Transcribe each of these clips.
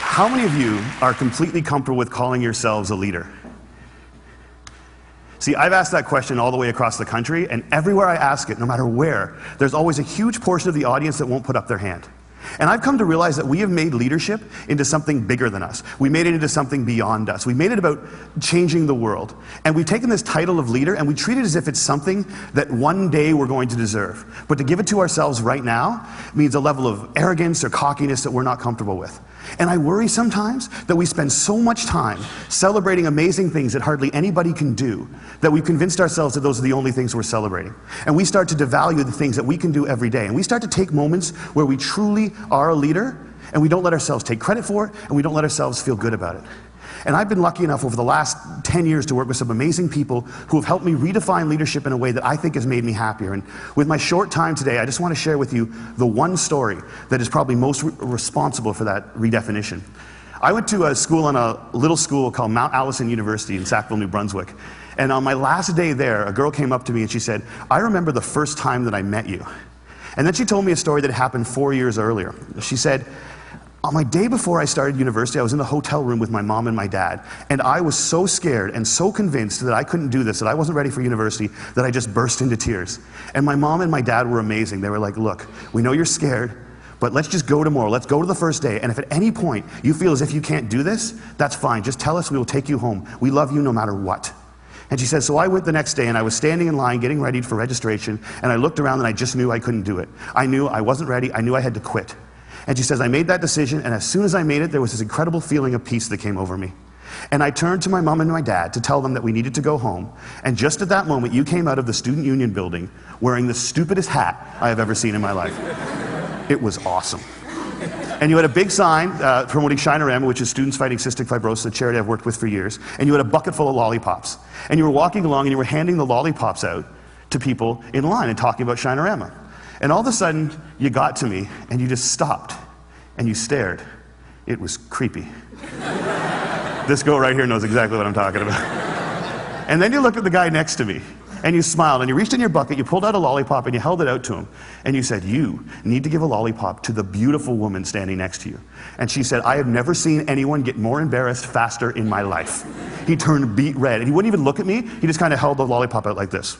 How many of you are completely comfortable with calling yourselves a leader? See, I've asked that question all the way across the country, and everywhere I ask it, no matter where, there's always a huge portion of the audience that won't put up their hand. And I've come to realize that we have made leadership into something bigger than us. We made it into something beyond us. We made it about changing the world. And we've taken this title of leader and we treat it as if it's something that one day we're going to deserve. But to give it to ourselves right now means a level of arrogance or cockiness that we're not comfortable with. And I worry sometimes that we spend so much time celebrating amazing things that hardly anybody can do, that we've convinced ourselves that those are the only things we're celebrating. And we start to devalue the things that we can do every day. And we start to take moments where we truly are a leader, and we don't let ourselves take credit for it, and we don't let ourselves feel good about it. And I've been lucky enough over the last 10 years to work with some amazing people who have helped me redefine leadership in a way that I think has made me happier. And with my short time today, I just want to share with you the one story that is probably most responsible for that redefinition. I went to a school on a little school called Mount Allison University in Sackville, New Brunswick. And on my last day there, a girl came up to me and she said, "I remember the first time that I met you." And then she told me a story that happened 4 years earlier. She said, "On my day before I started university, I was in the hotel room with my mom and my dad, and I was so scared and so convinced that I couldn't do this, that I wasn't ready for university, that I just burst into tears. And my mom and my dad were amazing. They were like, 'Look, we know you're scared, but let's just go tomorrow. Let's go to the first day, and if at any point you feel as if you can't do this, that's fine. Just tell us, we will take you home. We love you no matter what.'" And she said, so I went the next day and I was standing in line getting ready for registration, and I looked around and I just knew I couldn't do it. I knew I wasn't ready. I knew I had to quit. And she says, I made that decision, and as soon as I made it, there was this incredible feeling of peace that came over me. And I turned to my mom and my dad to tell them that we needed to go home. And just at that moment, you came out of the Student Union building wearing the stupidest hat I have ever seen in my life. It was awesome. And you had a big sign promoting Shinorama, which is Students Fighting Cystic Fibrosis, a charity I've worked with for years. And you had a bucket full of lollipops. And you were walking along and you were handing the lollipops out to people in line and talking about Shinorama. And all of a sudden, you got to me and you just stopped and you stared. It was creepy. This girl right here knows exactly what I'm talking about. And then you looked at the guy next to me and you smiled and you reached in your bucket, you pulled out a lollipop and you held it out to him. And you said, you need to give a lollipop to the beautiful woman standing next to you. And she said, I have never seen anyone get more embarrassed faster in my life. He turned beet red and he wouldn't even look at me. He just kind of held the lollipop out like this.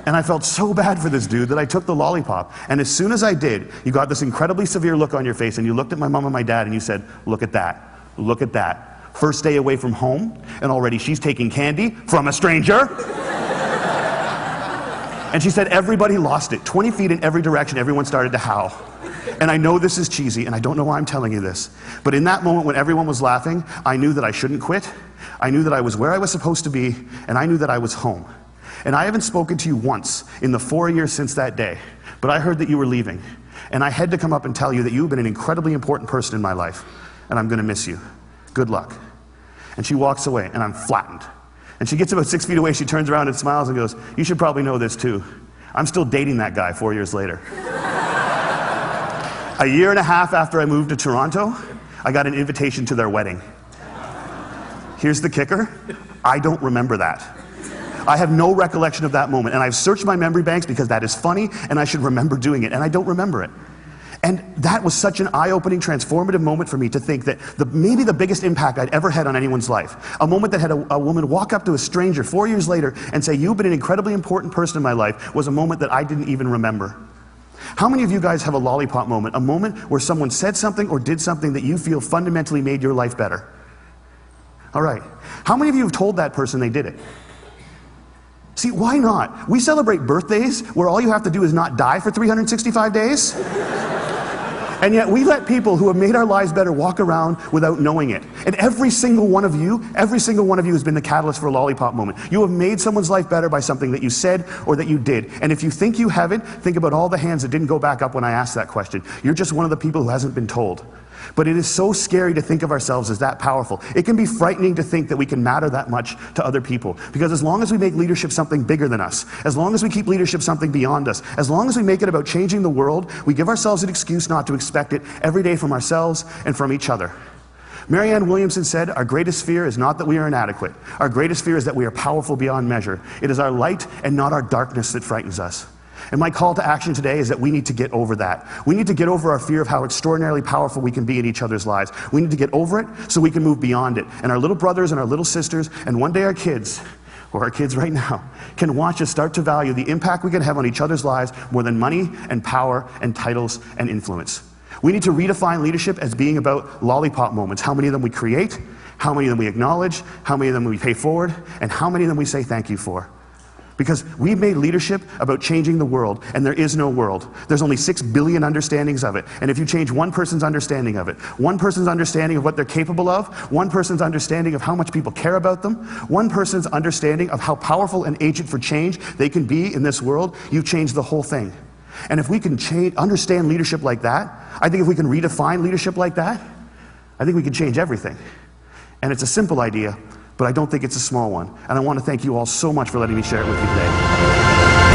And I felt so bad for this dude that I took the lollipop. And as soon as I did, you got this incredibly severe look on your face and you looked at my mom and my dad and you said, look at that, look at that. First day away from home, and already she's taking candy from a stranger. And she said everybody lost it. 20 feet in every direction, everyone started to howl. And I know this is cheesy, and I don't know why I'm telling you this, but in that moment when everyone was laughing, I knew that I shouldn't quit. I knew that I was where I was supposed to be, and I knew that I was home. And I haven't spoken to you once in the 4 years since that day, but I heard that you were leaving. And I had to come up and tell you that you've been an incredibly important person in my life, and I'm gonna miss you. Good luck. And she walks away, and I'm flattened. And she gets about 6 feet away, she turns around and smiles and goes, you should probably know this too. I'm still dating that guy 4 years later. A year and a half after I moved to Toronto, I got an invitation to their wedding. Here's the kicker, I don't remember that. I have no recollection of that moment, and I've searched my memory banks because that is funny, and I should remember doing it, and I don't remember it. And that was such an eye-opening, transformative moment for me to think that maybe the biggest impact I'd ever had on anyone's life, a moment that had a woman walk up to a stranger 4 years later and say, you've been an incredibly important person in my life, was a moment that I didn't even remember. How many of you guys have a lollipop moment, a moment where someone said something or did something that you feel fundamentally made your life better? All right. How many of you have told that person they did it? See, why not? We celebrate birthdays where all you have to do is not die for 365 days. And yet we let people who have made our lives better walk around without knowing it. And every single one of you has been the catalyst for a lollipop moment. You have made someone's life better by something that you said or that you did. And if you think you haven't, think about all the hands that didn't go back up when I asked that question. You're just one of the people who hasn't been told. But it is so scary to think of ourselves as that powerful. It can be frightening to think that we can matter that much to other people. Because as long as we make leadership something bigger than us, as long as we keep leadership something beyond us, as long as we make it about changing the world, we give ourselves an excuse not to expect it every day from ourselves and from each other. Marianne Williamson said, "Our greatest fear is not that we are inadequate. Our greatest fear is that we are powerful beyond measure. It is our light and not our darkness that frightens us." And my call to action today is that we need to get over that. We need to get over our fear of how extraordinarily powerful we can be in each other's lives. We need to get over it so we can move beyond it. And our little brothers and our little sisters, and one day our kids, or our kids right now, can watch us start to value the impact we can have on each other's lives more than money and power and titles and influence. We need to redefine leadership as being about lollipop moments. How many of them we create, how many of them we acknowledge, how many of them we pay forward, and how many of them we say thank you for. Because we've made leadership about changing the world, and there is no world. There's only 6 billion understandings of it. And if you change one person's understanding of it, one person's understanding of what they're capable of, one person's understanding of how much people care about them, one person's understanding of how powerful an agent for change they can be in this world, you've changed the whole thing. And if we can understand leadership like that, I think if we can redefine leadership like that, I think we can change everything. And it's a simple idea, but I don't think it's a small one. And I want to thank you all so much for letting me share it with you today.